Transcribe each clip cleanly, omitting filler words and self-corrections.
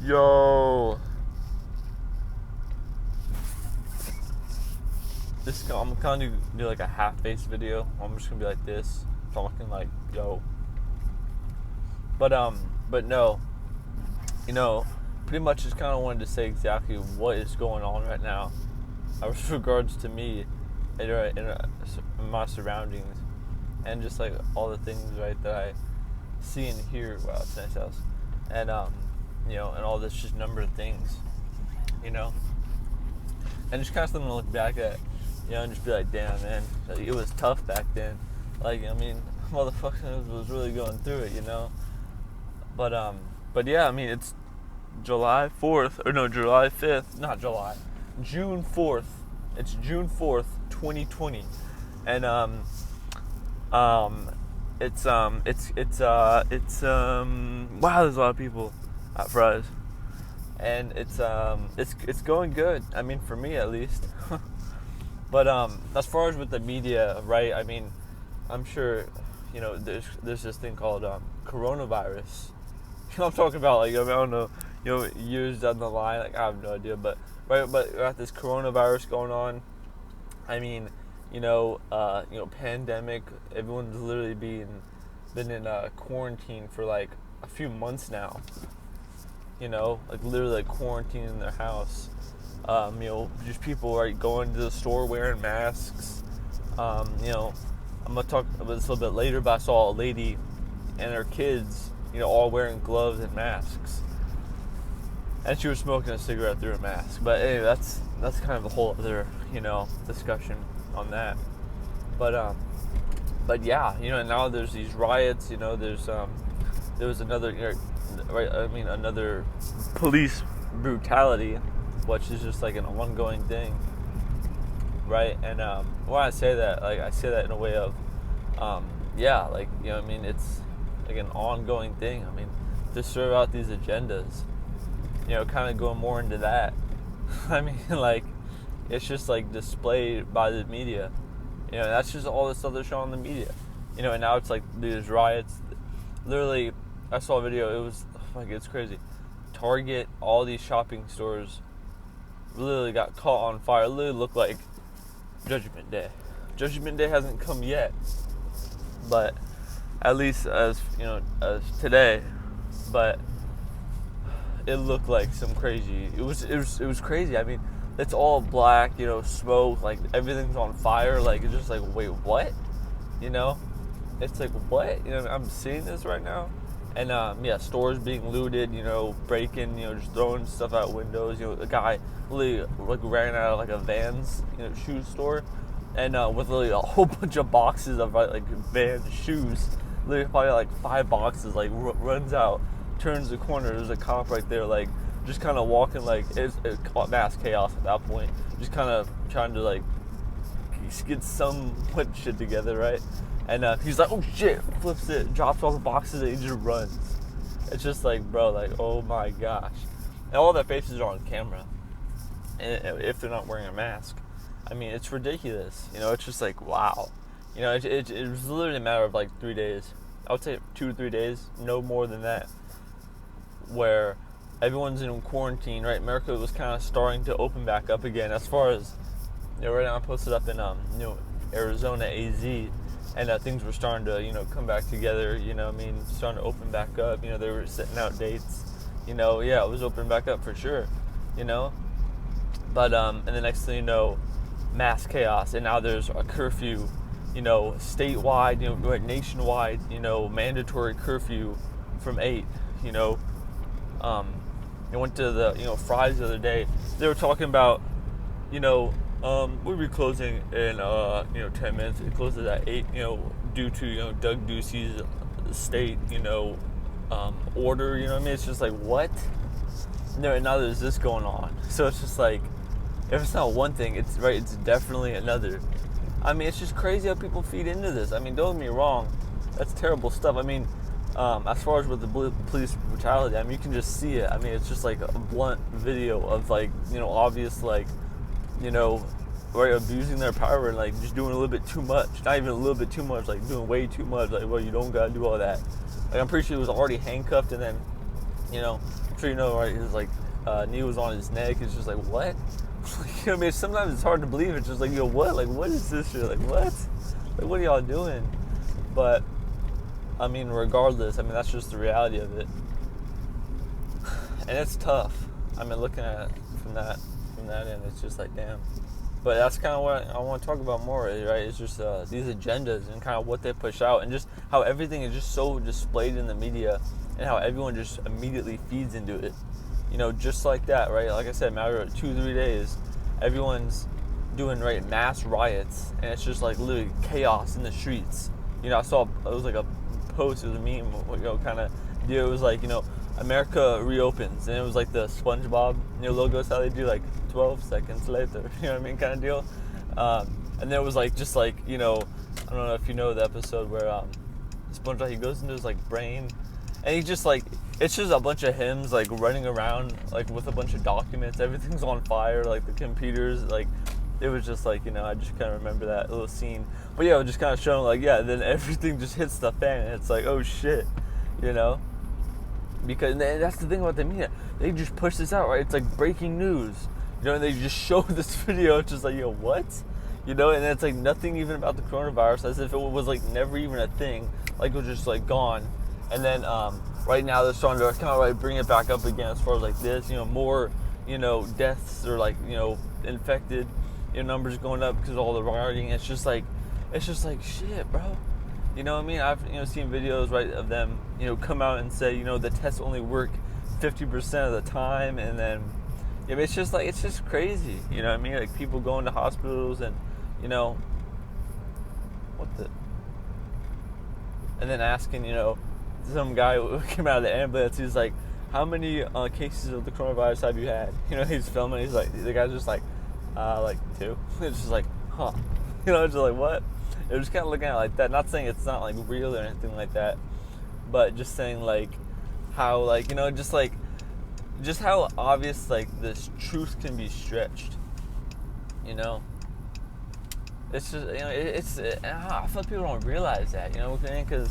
Yo. I'm kind of do like a half-face video. I'm just gonna be like this, talking like yo. But no, pretty much just kind of wanted to say exactly what is going on right now, with regards to me, in my surroundings, and just like all the things right that I see and hear. Wow, it's a nice house, and and all this just number of things, and just kind of something to look back at, and just be like, damn, man, it was tough back then. Like, I mean, motherfucker was really going through it, But yeah, I mean, it's July 4th, or no, July 5th, not July, June 4th. It's June 4th, 2020, and wow, there's a lot of people at Fry's, and it's going good. I mean, for me at least. But as far as with the media, right? I mean, I'm sure, there's this thing called coronavirus. I'm talking about, like, I don't know, years down the line, like, I have no idea, but got this coronavirus going on. I mean, pandemic. Everyone's literally been in quarantine for like a few months now. Like literally like quarantine in their house. Just people are going to the store wearing masks. I'm gonna talk about this a little bit later, but I saw a lady and her kids, all wearing gloves and masks, and she was smoking a cigarette through a mask. But anyway, that's kind of a whole other discussion on that. But yeah, and now there's these riots. There was another another police brutality, which is just like an ongoing thing, right? And when I say that, like, I say that in a way of it's like an ongoing thing. I mean, to serve out these agendas, kind of going more into that. I mean, like, it's just like displayed by the media. That's just all the stuff they're showing on the media. And now it's like these riots. Literally, I saw a video. It was like, it's crazy. Target, all these shopping stores, literally got caught on fire. It literally looked like Judgment Day. Judgment Day hasn't come yet, but at least as today. But it looked like some crazy. It was crazy. I mean, it's all black, smoke, like everything's on fire. Like, it's just like, wait, what? It's like, what? I'm seeing this right now. And stores being looted, breaking, just throwing stuff out windows. A guy literally like ran out of like a Vans, shoe store, and with literally a whole bunch of boxes of like Vans shoes. Literally probably like 5 boxes. Like runs out, turns the corner. There's a cop right there, like just kind of walking, like it's mass chaos at that point. Just kind of trying to like get some shit together, right? And he's like, oh shit, flips it, drops all the boxes, and he just runs. It's just like, bro, like, oh my gosh. And all their faces are on camera, and if they're not wearing a mask. I mean, it's ridiculous. It's just like, wow. It was literally a matter of like 3 days. I would say 2 to 3 days, no more than that, where everyone's in quarantine, right? America was kind of starting to open back up again. As far as, right now I'm posted up in, Arizona, AZ, and things were starting to, come back together, starting to open back up. They were setting out dates, it was opening back up for sure, But, and the next thing you know, mass chaos, and now there's a curfew, statewide, nationwide, mandatory curfew from 8, I went to the, Fry's the other day. They were talking about, we'll be closing in, 10 minutes. It closes at 8, due to, Doug Ducey's state, order, It's just like, what? And now there's this going on. So it's just like, if it's not one thing, it's definitely another. I mean, it's just crazy how people feed into this. I mean, don't get me wrong, that's terrible stuff. I mean, as far as with the police brutality, I mean, you can just see it. I mean, it's just like a blunt video of like, obvious, like, abusing their power and like just doing a little bit too much. Not even a little bit too much, like doing way too much. Like, well, you don't gotta do all that. Like, I'm pretty sure he was already handcuffed and then You know, I'm sure you know, right? His like knee was on his neck. It's just like, what? You know, I mean, sometimes it's hard to believe. It's just like, yo, what? Like, what is this shit? Like, what? Like, what are y'all doing? But I mean, regardless, I mean, that's just the reality of it, and it's tough. I mean, looking at it from that end, it's just like, damn. But that's kind of what I want to talk about more, right? It's just these agendas and kind of what they push out, and just how everything is just so displayed in the media, and how everyone just immediately feeds into it. You know, just like that, right? Like I said, matter of 2-3 days, everyone's doing right mass riots, and it's just like literally chaos in the streets. You know, I saw it was like a post, it was a meme, you know, kind of deal. It was like, you know, America reopens, and it was like the SpongeBob, you know, logos, how they do like 12 seconds later, you know what I mean, kind of deal. And then it was like, just like, you know, I don't know if you know the episode where SpongeBob, he goes into his like brain, and he just like, it's just a bunch of hymns like running around like with a bunch of documents. Everything's on fire, like the computers, like it was just like, you know, I just kind of remember that little scene. But yeah, it was just kind of showing like, yeah, then everything just hits the fan, and it's like, oh shit, you know. Because that's the thing about the media, they just push this out, right? It's like breaking news, you know, and they just show this video. It's just like, yo, what? You know, and it's like nothing even about the coronavirus, as if it was like never even a thing, like it was just like gone. And then right now they're starting to kind of like bring it back up again, as far as like this, you know, more, you know, deaths or like, you know, infected, you know, numbers going up because of all the rioting. It's just like shit, bro. You know what I mean? I've, you know, seen videos, right, of them, you know, come out and say, you know, the tests only work 50% of the time, and then, yeah, it's just like, it's just crazy. You know what I mean? Like people going to hospitals and, you know, and then asking, you know, some guy who came out of the ambulance, he's like, how many cases of the coronavirus have you had? You know, he's filming, he's like, the guy's just like 2. It's just like, huh. You know, it's just like, what? It was kind of looking at it like that. Not saying it's not like real or anything like that, but just saying like how, like, you know, just how obvious like this truth can be stretched. You know, it's just, you know, I feel like people don't realize that. You know what I'm saying? Because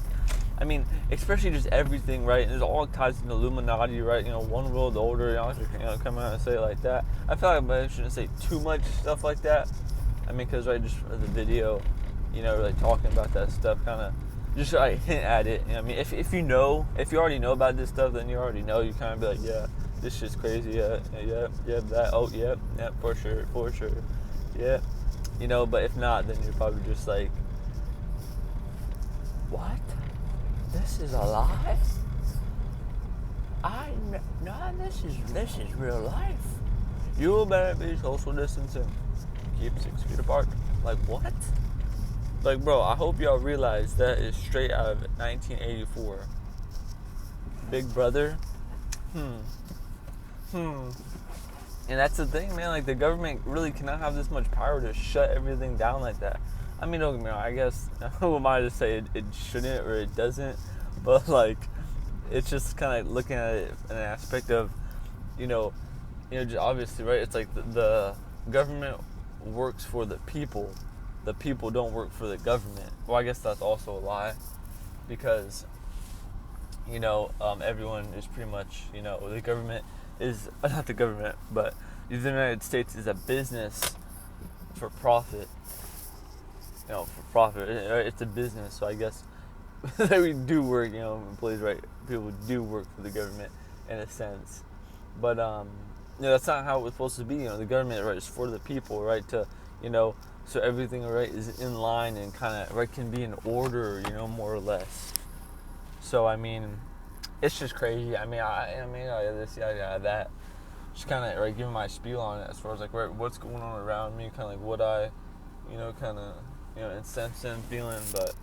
I mean, especially just everything, right? And there's all ties to the Illuminati, right? You know, one world order. You know, come out and say it like that. I feel like I shouldn't say too much stuff like that. I mean, because right, just for the video, you know, like talking about that stuff, kind of just like hint at it. You know, I mean, if you already know about this stuff, then you already know. You kind of be like, yeah, this shit's crazy. Yeah, that. Oh, yeah, for sure, yeah. You know, but if not, then you're probably just like, what? This is a lie? No, this is real life. You better be social distancing. Keep 6 feet apart. Like, what? Like, bro, I hope y'all realize that is straight out of 1984. Big Brother. And that's the thing, man. Like, the government really cannot have this much power to shut everything down like that. I mean, don't get me wrong. I guess, who am I to say it shouldn't or it doesn't? But, like, it's just kind of looking at it in an aspect of, you know, just obviously, right? It's like the government works for the people. The people don't work for the government. Well, I guess that's also a lie, because, you know, everyone is pretty much, you know, the government is, not the government, but the United States is a business for profit. You know, for profit. It's a business, so I guess we do work, you know, employees, right? People do work for the government in a sense. But, you know, that's not how it's supposed to be. You know, the government, right, is for the people, right? To, you know, so everything, right, is in line and kind of, right, can be in order, you know, more or less. So, I mean, it's just crazy. I mean, this, that. Just kind of, right, giving my spiel on it as far as, like, right, what's going on around me, kind of like what I, you know, kind of, you know, incensed and feeling, but